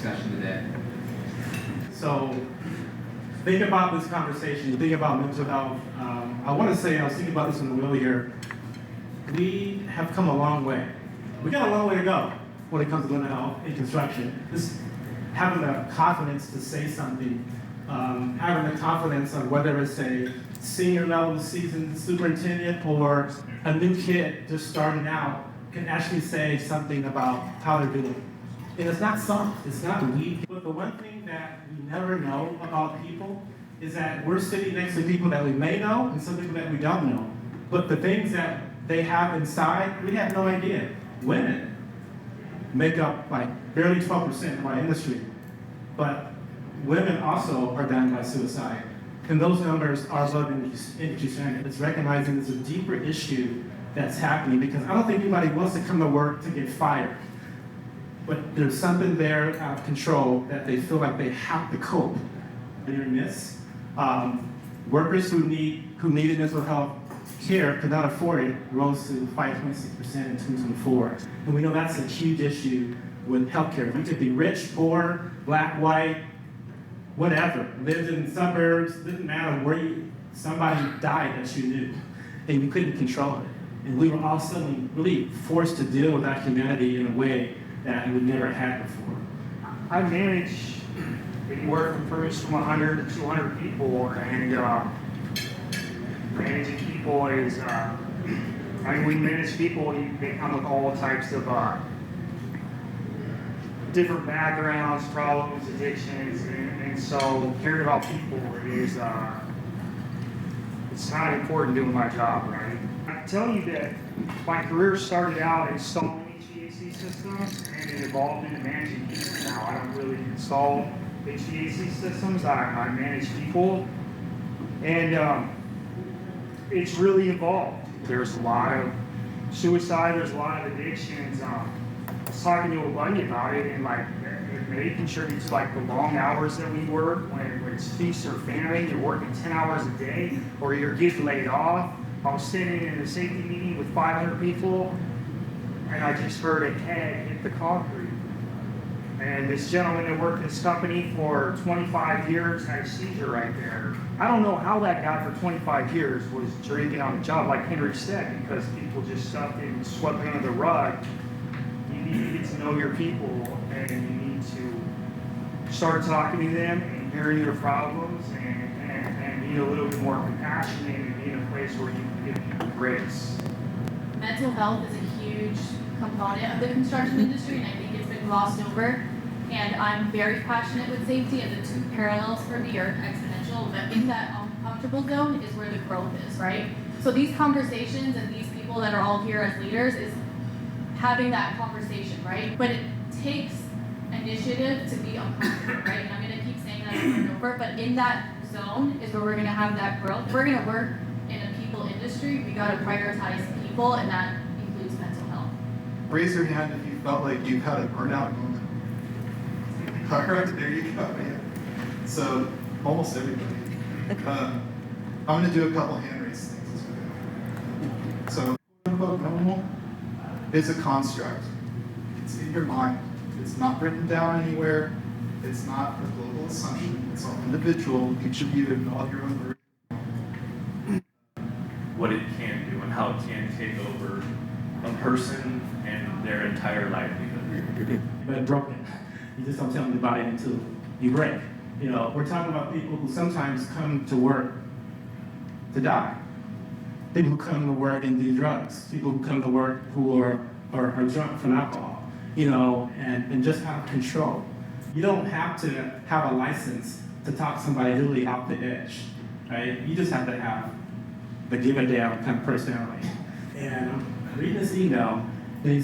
discussion today. So think about this conversation, think about mental health. I want to say, I was thinking about this in the wheel here. We have come a long way. We got a long way to go when it comes to mental health in construction. Just having the confidence to say something, having the confidence of whether it's a senior level seasoned superintendent or a new kid just starting out can actually say something about how they're doing. And it's not soft, it's not weak. But the one thing that we never know about people is that we're sitting next to people that we may know and some people that we don't know. But the things that they have inside, we have no idea. Women make up like barely 12% of our industry. But women also are dying by suicide. And those numbers are above industry standard. It's recognizing there's a deeper issue that's happening because I don't think anybody wants to come to work to get fired. But there's something there out of control that they feel like they have to cope. Near miss. Workers who needed mental health care could not afford it rose to 5.6% in 2024. And we know that's a huge issue with healthcare. You could be rich, poor, black, white, whatever. Lived in suburbs, didn't matter where somebody died that you knew, and you couldn't control it. And we were all suddenly really forced to deal with that humanity in a way that we never had before. I manage anywhere from 100 to 200 people, and managing people is, we manage people, they come with all types of different backgrounds, problems, addictions, and so caring about people is, it's not important doing my job, right? I tell you that my career started out installing HVAC systems and it evolved into managing people. Now I don't really install HVAC systems, I manage people, and it's really evolved. There's a lot of suicide, there's a lot of addictions. I was talking to a buddy about it, and like it may contribute to like the long hours that we work when it's feast or famine. You're working 10 hours a day, or you're getting laid off. I was sitting in a safety meeting with 500 people, and I just heard a head hit the concrete. And this gentleman that worked in this company for 25 years had a seizure right there. I don't know how that guy for 25 years was drinking on the job, like Henry said, because people just stuffed it and swept it under the rug. You need to get to know your people, and you need to start talking to them and hearing their problems and be a little bit more compassionate and be in a place where you can give people grace. Mental health is a huge component of the construction industry, and I think it's been glossed over. And I'm very passionate with safety, and the two parallels for me are exponential. But in that uncomfortable zone is where the growth is, right? So these conversations and these people that are all here as leaders is having that conversation, right? But it takes initiative to be uncomfortable, right? And I'm gonna keep saying that over and over, but in that zone is where we're gonna have that growth. If we're gonna work in a people industry, we gotta prioritize people, and that includes mental health. Raise your hand if you felt like you've had a burnout moment. All right, there you go. So, almost everybody. I'm going to do a couple hand raise things as well. So, quote-unquote normal is a construct. It's in your mind. It's not written down anywhere. It's not a global assumption. It's all individual. Each of you have all your own version. What it can do and how it can take over a person and their entire livelihood. But broken. You just don't tell them about it until you break. You know, we're talking about people who sometimes come to work to die. People who come to work and do drugs. People who come to work who are drunk from alcohol, you know, and just out of control. You don't have to have a license to talk somebody really off the edge, right? You just have to have the give a damn kind of personality. And I'm reading this email, the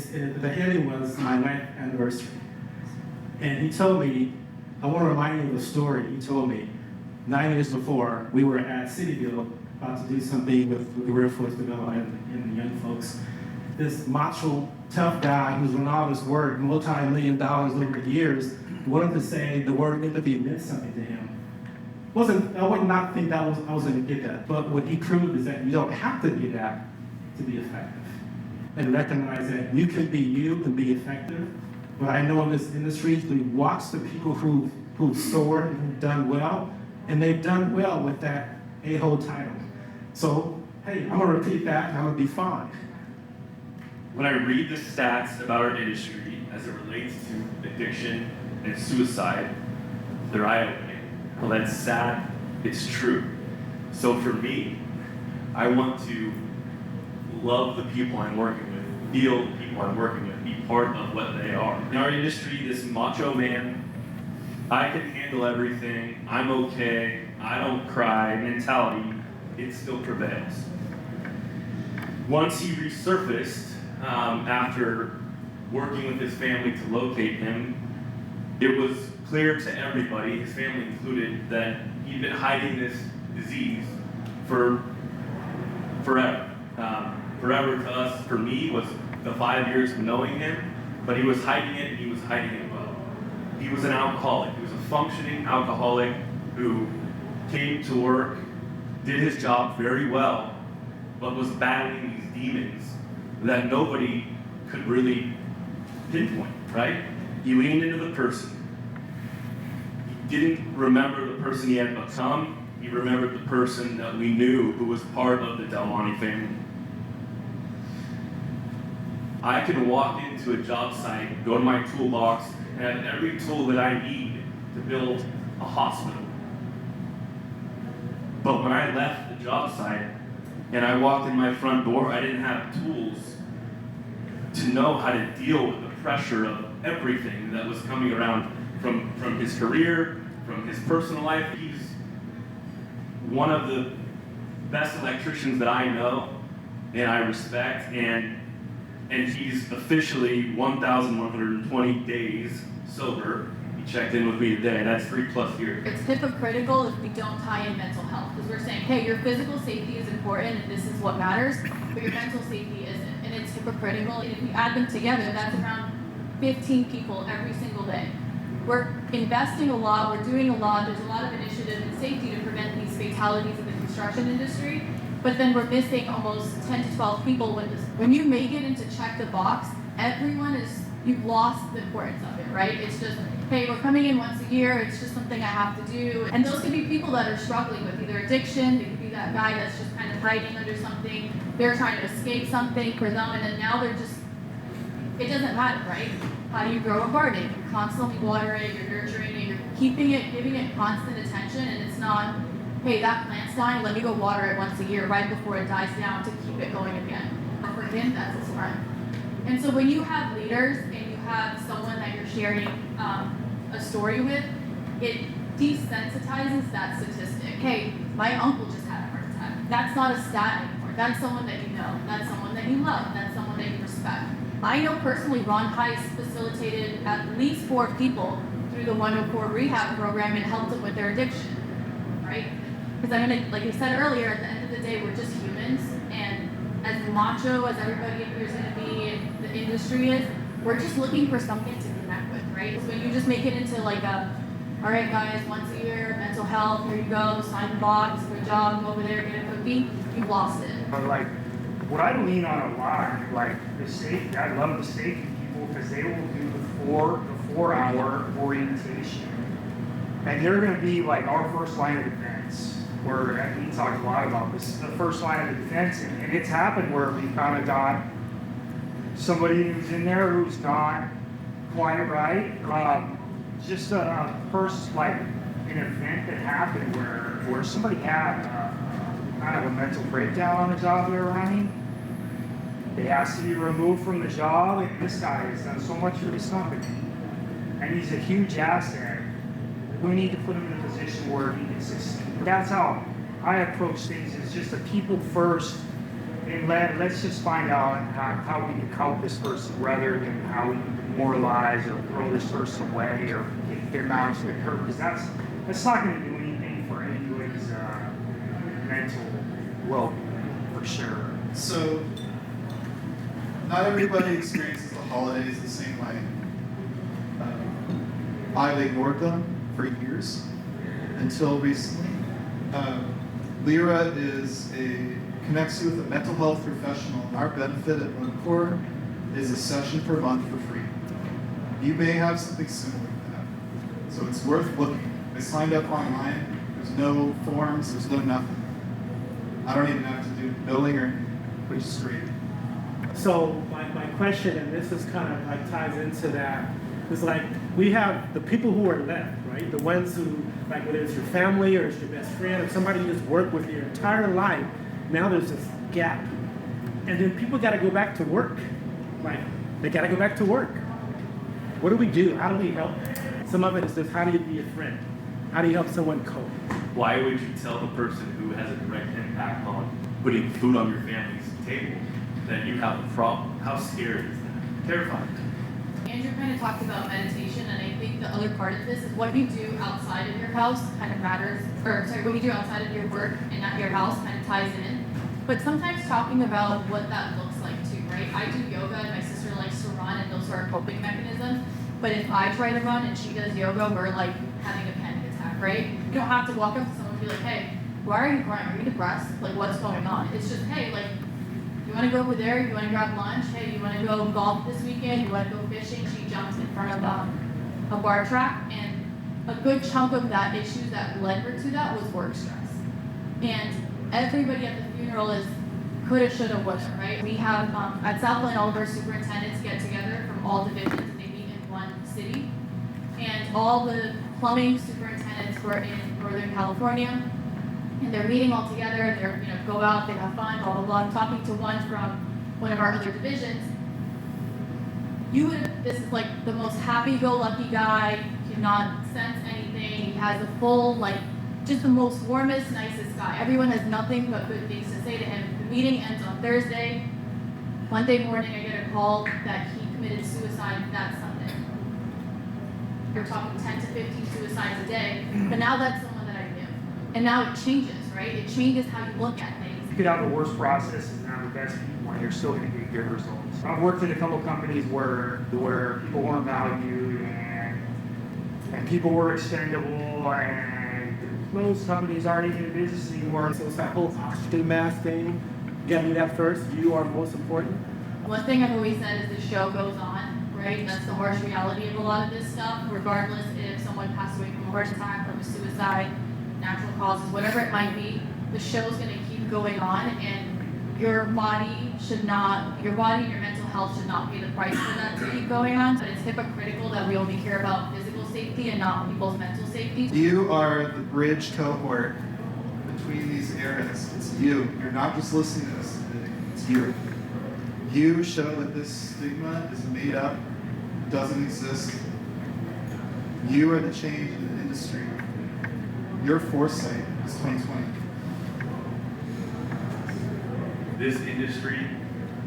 heading was my 9th anniversary. And he told me, I want to remind you of a story he told me. 9 years before, we were at Cityville about to do something with the workforce development and the young folks. This macho, tough guy who's done all this work, multi-million dollars over years, wanted to say the word empathy meant something to him. I would not think I was going to get that. But what he proved is that you don't have to be that to be effective. And recognize that you can be effective but I know in this industry, we watch the people who've soared and who've done well, and they've done well with that a-hole title. So, hey, I'm gonna repeat that and I'm gonna be fine. When I read the stats about our industry as it relates to addiction and suicide, they're eye-opening. Well, that's sad, it's true. So for me, I want to love the people I'm working with, feel the people I'm working with, be part of what they are. In our industry, this macho man, I can handle everything, I'm okay, I don't cry mentality, it still prevails. Once he resurfaced, after working with his family to locate him, it was clear to everybody, his family included, that he'd been hiding this disease for forever. Forever to us, for me, was the 5 years of knowing him, but he was hiding it, and he was hiding it well. He was an alcoholic. He was a functioning alcoholic who came to work, did his job very well, but was battling these demons that nobody could really pinpoint, right? He leaned into the person. He didn't remember the person he had become. He remembered the person that we knew who was part of the Delmonte family. I can walk into a job site, go to my toolbox, and have every tool that I need to build a hospital. But when I left the job site and I walked in my front door, I didn't have tools to know how to deal with the pressure of everything that was coming around from his career, from his personal life. He's one of the best electricians that I know and I respect, and he's officially 1,120 days sober. He checked in with me today. That's 3+ years. It's hypocritical if we don't tie in mental health, because we're saying, hey, your physical safety is important and this is what matters, but your mental safety isn't, and it's hypocritical. And if we add them together, that's around 15 people every single day. We're investing a lot, we're doing a lot, there's a lot of initiative in safety to prevent these fatalities in the construction industry, but then we're missing almost 10 to 12 people. When you make it into check the box, you've lost the importance of it, right? It's just, hey, we're coming in once a year, it's just something I have to do. And those could be people that are struggling with either addiction, they could be that guy that's just kind of hiding under something, they're trying to escape something for them, and then now it doesn't matter, right? How do you grow a garden? You're constantly watering it, you're nurturing it, you're keeping it, giving it constant attention, and it's not, hey, that plant's dying, let me go water it once a year right before it dies down to keep it going again. For him, that's his friend. And so when you have leaders and you have someone that you're sharing a story with, it desensitizes that statistic. Hey, my uncle just had a heart attack. That's not a stat anymore. That's someone that you know. That's someone that you love. That's someone that you respect. I know personally Ron Heiss facilitated at least 4 people through the 104 rehab program and helped them with their addiction, right? Because like I said earlier, at the end of the day, we're just humans, and as macho as everybody appears to be in the industry is, we're just looking for something to connect with, right? So when you just make it into like all right guys, once a year, mental health, here you go, sign the box, good job, go over there, get a cookie, you've lost it. But like, what I lean on a lot, like the safety, I love the safety people because they will do the 4-hour orientation. And they're gonna be like our first line of defense, where we talked a lot about this, the first line of defense, and it's happened where we kind of got somebody who's in there who's not quite right. Just a first, like, an event that happened where somebody had kind of a mental breakdown on the job they were running. They asked to be removed from the job, and this guy has done so much for this company. And he's a huge asset. We need to put him in a position where he can succeed. That's how I approach things, is just a people first, and let's just find out how we can help this person rather than how we can demoralize or throw this person away or get them out to the curb, because that's not going to do anything for anybody's mental well-being, for sure. So, not everybody experiences the holidays the same way. I've ignored them for years until recently. Lyra connects you with a mental health professional. Our benefit at Norgaard is a session per month for free. You may have something similar to that. So it's worth looking. I signed up online. There's no forms, there's no nothing. I don't even have to do billing or anything, which is great. So my question, and this is kind of like ties into that, is like we have the people who are left, right? The ones who, like whether it's your family or it's your best friend or somebody you just work with your entire life, now there's this gap. And then people got to go back to work. Like they got to go back to work. What do we do? How do we help? Some of it is just how do you be a friend? How do you help someone cope? Why would you tell the person who has a direct impact on putting food on your family's table that you have a problem? How scary is that? Terrifying. Andrew kind of talked about meditation, and I think the other part of this is what you do outside of your house kind of matters, or sorry, what you do outside of your work and at your house kind of ties in. But sometimes talking about what that looks like too, right? I do yoga and my sister likes to run, and those are our coping mechanisms. But if I try to run and she does yoga, we're like having a panic attack, right? You don't have to walk up to someone and be like, hey, why are you crying? Are you depressed? Like, what's going on? It's just, hey, like, you want to go over there? You want to grab lunch? Hey, you want to go golf this weekend? You want to go fishing? She jumps in front of a bar track, and a good chunk of that issue that led her to that was work stress. And everybody at the funeral is coulda, shoulda, woulda, right? We have at Southland all of our superintendents get together from all divisions, and they meet in one city, and all the plumbing superintendents were in Northern California. And they're meeting all together, and they're, go out, they have fun, blah, blah, blah. I'm talking to one from one of our other divisions. This is like the most happy-go-lucky guy, cannot sense anything. He has a full, just the most warmest, nicest guy. Everyone has nothing but good things to say to him. The meeting ends on Thursday. Monday morning, I get a call that he committed suicide that Sunday. You're talking 10 to 15 suicides a day, but now that's someone that I knew. And now it changes, right? It changes how you look at things. You could have the worst processes and have the best people, and you're still going to get good results. I've worked in a couple companies where people weren't valued and people were expendable, and most companies aren't even in business anymore. So it's that whole oxygen mask thing. Get me that first. You are most important. One thing I've always said is the show goes on, right? That's the harsh reality of a lot of this stuff, regardless if someone passed away from a heart attack, from a suicide, natural causes, whatever it might be, the show's going to keep going on, and your body and your mental health should not pay the price for that to keep going on. But it's hypocritical that we only care about physical safety and not people's mental safety. You are the bridge cohort between these eras. It's you. You're not just listening to this today. It's you. You show that this stigma is made up, doesn't exist. You are the change in the industry. Your foresight is 2020. This industry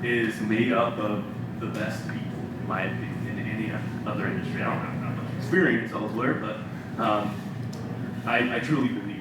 is made up of the best people, in my opinion, in any other industry. I don't have that much experience elsewhere, but I truly believe